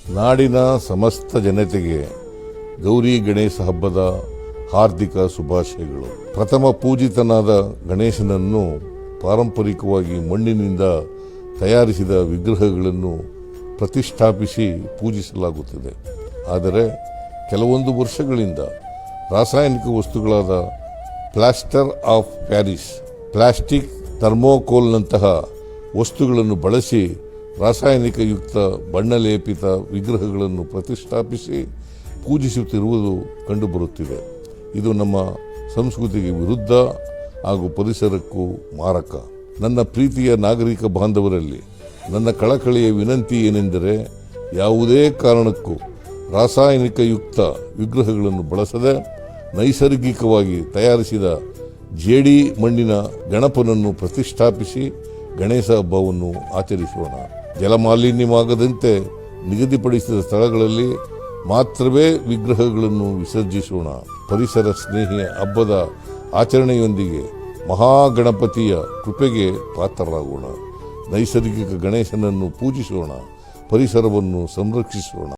ನಾಡಿನ ಸಮಸ್ತ ಜನತೆಗೆ ಗೌರಿ ಗಣೇಶ ಹಬ್ಬದ ಹಾರ್ದಿಕ ಶುಭಾಶಯಗಳು. ಪ್ರಥಮ ಪೂಜಿತನಾದ ಗಣೇಶನನ್ನು ಪಾರಂಪರಿಕವಾಗಿ ಮಣ್ಣಿನಿಂದ ತಯಾರಿಸಿದ ವಿಗ್ರಹಗಳನ್ನು ಪ್ರತಿಷ್ಠಾಪಿಸಿ ಪೂಜಿಸಲಾಗುತ್ತದೆ. ಆದರೆ ಕೆಲವೊಂದು ವರ್ಷಗಳಿಂದ ರಾಸಾಯನಿಕ ವಸ್ತುಗಳಾದ ಪ್ಲಾಸ್ಟರ್ ಆಫ್ ಪ್ಯಾರಿಸ್, ಪ್ಲಾಸ್ಟಿಕ್, ಥರ್ಮೋಕೋಲ್ನಂತಹ ವಸ್ತುಗಳನ್ನು ಬಳಸಿ ರಾಸಾಯನಿಕ ಯುಕ್ತ ಬಣ್ಣ ಲೇಪಿತ ವಿಗ್ರಹಗಳನ್ನು ಪ್ರತಿಷ್ಠಾಪಿಸಿ ಪೂಜಿಸುತ್ತಿರುವುದು ಕಂಡುಬರುತ್ತಿದೆ. ಇದು ನಮ್ಮ ಸಂಸ್ಕೃತಿಗೆ ವಿರುದ್ಧ ಹಾಗೂ ಪರಿಸರಕ್ಕೂ ಮಾರಕ. ನನ್ನ ಪ್ರೀತಿಯ ನಾಗರಿಕ ಬಾಂಧವರಲ್ಲಿ ನನ್ನ ಕಳಕಳಿಯ ವಿನಂತಿ ಏನೆಂದರೆ, ಯಾವುದೇ ಕಾರಣಕ್ಕೂ ರಾಸಾಯನಿಕ ಯುಕ್ತ ವಿಗ್ರಹಗಳನ್ನು ಬಳಸದೆ ನೈಸರ್ಗಿಕವಾಗಿ ತಯಾರಿಸಿದ ಜೇಡಿ ಮಣ್ಣಿನ ಗಣಪನನ್ನು ಪ್ರತಿಷ್ಠಾಪಿಸಿ ಗಣೇಶ ಹಬ್ಬವನ್ನು ಆಚರಿಸೋಣ. ಜಲಮಾಲಿನ್ಯವಾಗದಂತೆ ನಿಗದಿಪಡಿಸಿದ ಸ್ಥಳಗಳಲ್ಲಿ ಮಾತ್ರವೇ ವಿಗ್ರಹಗಳನ್ನು ವಿಸರ್ಜಿಸೋಣ. ಪರಿಸರ ಸ್ನೇಹಿ ಹಬ್ಬದ ಆಚರಣೆಯೊಂದಿಗೆ ಮಹಾಗಣಪತಿಯ ಕೃಪೆಗೆ ಪಾತ್ರರಾಗೋಣ. ನೈಸರ್ಗಿಕ ಗಣೇಶನನ್ನು ಪೂಜಿಸೋಣ, ಪರಿಸರವನ್ನು ಸಂರಕ್ಷಿಸೋಣ.